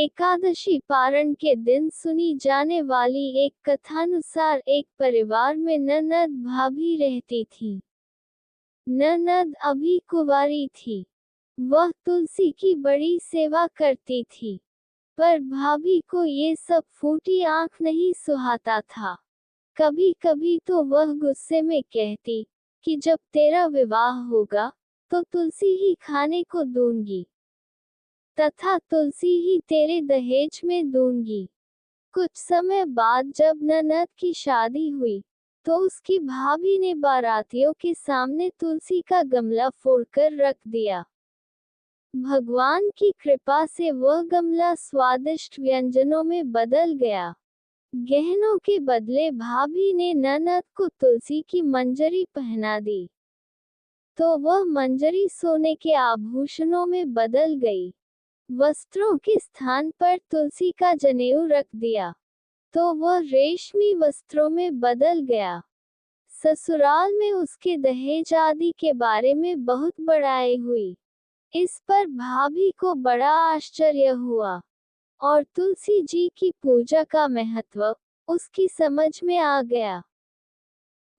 एकादशी पारण के दिन सुनी जाने वाली एक कथानुसार एक परिवार में ननद भाभी रहती थी। ननद अभी कुंवारी थी। वह तुलसी की बड़ी सेवा करती थी, पर भाभी को ये सब फूटी आंख नहीं सुहाता था। कभी कभी तो वह गुस्से में कहती कि जब तेरा विवाह होगा तो तुलसी ही खाने को दूंगी, तथा तुलसी ही तेरे दहेज में दूंगी। कुछ समय बाद जब ननद की शादी हुई तो उसकी भाभी ने बारातियों के सामने तुलसी का गमला फोड़कर रख दिया। भगवान की कृपा से वह गमला स्वादिष्ट व्यंजनों में बदल गया। गहनों के बदले भाभी ने ननद को तुलसी की मंजरी पहना दी, तो वह मंजरी सोने के आभूषणों में बदल गई। वस्त्रों के स्थान पर तुलसी का जनेऊ रख दिया, तो वह रेशमी वस्त्रों में बदल गया। ससुराल में उसके दहेज आदि के बारे में बहुत बड़ाई हुई। इस पर भाभी को बड़ा आश्चर्य हुआ और तुलसी जी की पूजा का महत्व उसकी समझ में आ गया।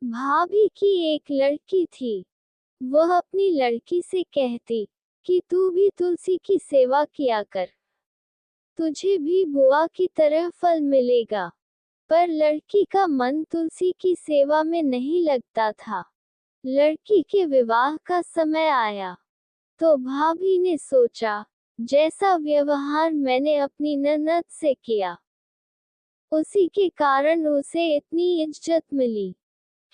भाभी की एक लड़की थी। वह अपनी लड़की से कहती कि तू भी तुलसी की सेवा किया कर, तुझे भी बुआ की तरह फल मिलेगा। पर लड़की का मन तुलसी की सेवा में नहीं लगता था। लड़की के विवाह का समय आया तो भाभी ने सोचा, जैसा व्यवहार मैंने अपनी ननद से किया उसी के कारण उसे इतनी इज्जत मिली,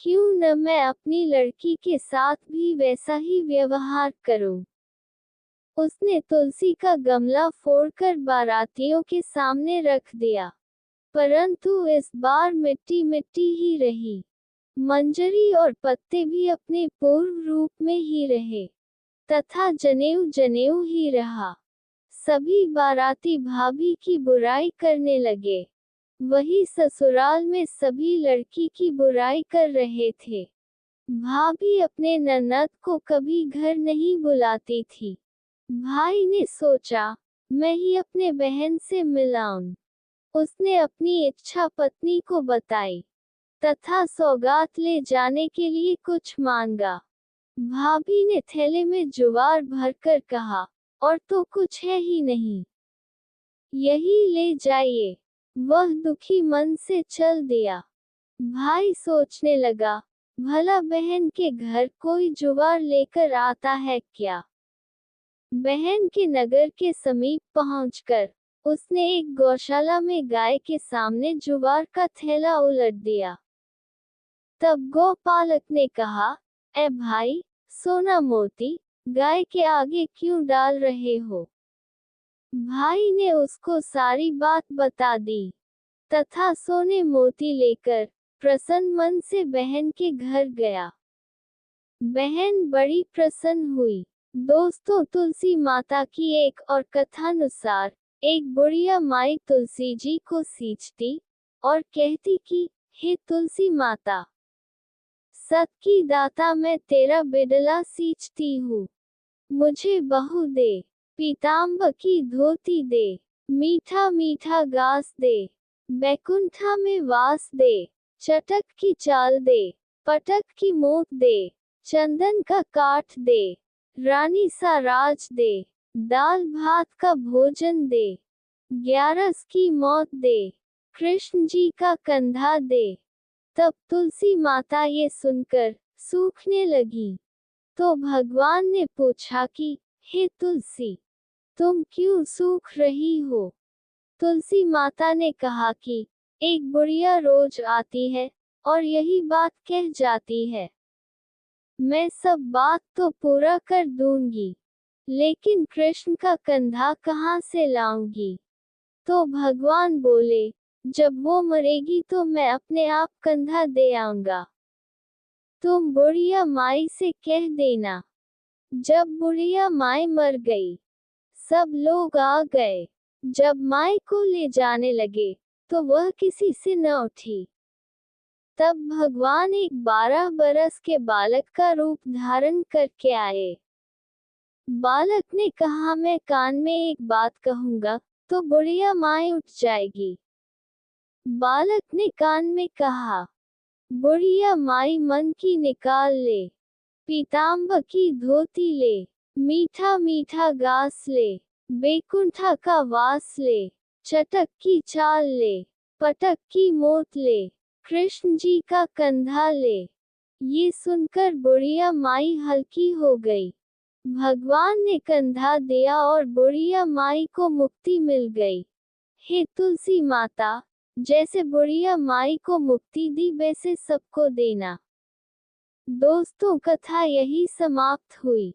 क्यों न मैं अपनी लड़की के साथ भी वैसा ही व्यवहार करूं। उसने तुलसी का गमला फोड़कर बारातियों के सामने रख दिया, परंतु इस बार मिट्टी मिट्टी ही रही। मंजरी और पत्ते भी अपने पूर्व रूप में ही रहे, तथा जनेऊ जनेऊ ही रहा। सभी बाराती भाभी की बुराई करने लगे। वही ससुराल में सभी लड़की की बुराई कर रहे थे। भाभी अपने ननद को कभी घर नहीं बुलाती थी। भाई ने सोचा, मैं ही अपने बहन से मिलाऊं। उसने अपनी इच्छा पत्नी को बताई तथा सौगात ले जाने के लिए कुछ मांगा। भाभी ने थैले में ज्वार भरकर कहा, और तो कुछ है ही नहीं, यही ले जाइए। वह दुखी मन से चल दिया। भाई सोचने लगा, भला बहन के घर कोई ज्वार लेकर आता है क्या। बहन के नगर के समीप पहुंचकर उसने एक गौशाला में गाय के सामने ज्वार का थैला उलट दिया। तब गौपालक ने कहा, ए भाई, सोना मोती गाय के आगे क्यों डाल रहे हो। भाई ने उसको सारी बात बता दी तथा सोने मोती लेकर प्रसन्न मन से बहन के घर गया। बहन बड़ी प्रसन्न हुई। दोस्तों, तुलसी माता की एक और कथानुसार एक बुढ़िया माई तुलसी जी को सींचती और कहती कि हे तुलसी माता, सत की दाता, मैं तेरा बिडला सींचती हूँ, मुझे बहू दे, पीताम्बर की धोती दे, मीठा मीठा घास दे, बैकुंठा में वास दे, चटक की चाल दे, पटक की मोट दे, चंदन का काठ दे, रानी सा राज दे, दाल भात का भोजन दे, ग्यारस की मौत दे, कृष्ण जी का कंधा दे। तब तुलसी माता ये सुनकर सूखने लगी। तो भगवान ने पूछा कि हे तुलसी, तुम क्यों सूख रही हो। तुलसी माता ने कहा कि एक बुढ़िया रोज आती है और यही बात कह जाती है। मैं सब बात तो पूरा कर दूंगी, लेकिन कृष्ण का कंधा कहाँ से लाऊंगी। तो भगवान बोले, जब वो मरेगी तो मैं अपने आप कंधा दे आऊंगा। तुम बुढ़िया माई से कह देना। जब बुढ़िया माई मर गई, सब लोग आ गए। जब माई को ले जाने लगे तो वह किसी से न उठी। तब भगवान एक 12 बरस के बालक का रूप धारण करके आए। बालक ने कहा, मैं कान में एक बात कहूंगा, तो बुढ़िया माई उठ जाएगी। बालक ने कान में कहा, बुढ़िया माई मन की निकाल ले, पीताम्बर की धोती ले, मीठा मीठा गास ले, बैकुंठा का वास ले, चटक की चाल ले, पटक की मोत ले, कृष्ण जी का कंधा ले। ये सुनकर बुढ़िया माई हल्की हो गई। भगवान ने कंधा दिया और बुढ़िया माई को मुक्ति मिल गई। हे तुलसी माता, जैसे बुढ़िया माई को मुक्ति दी वैसे सबको देना। दोस्तों, कथा यही समाप्त हुई।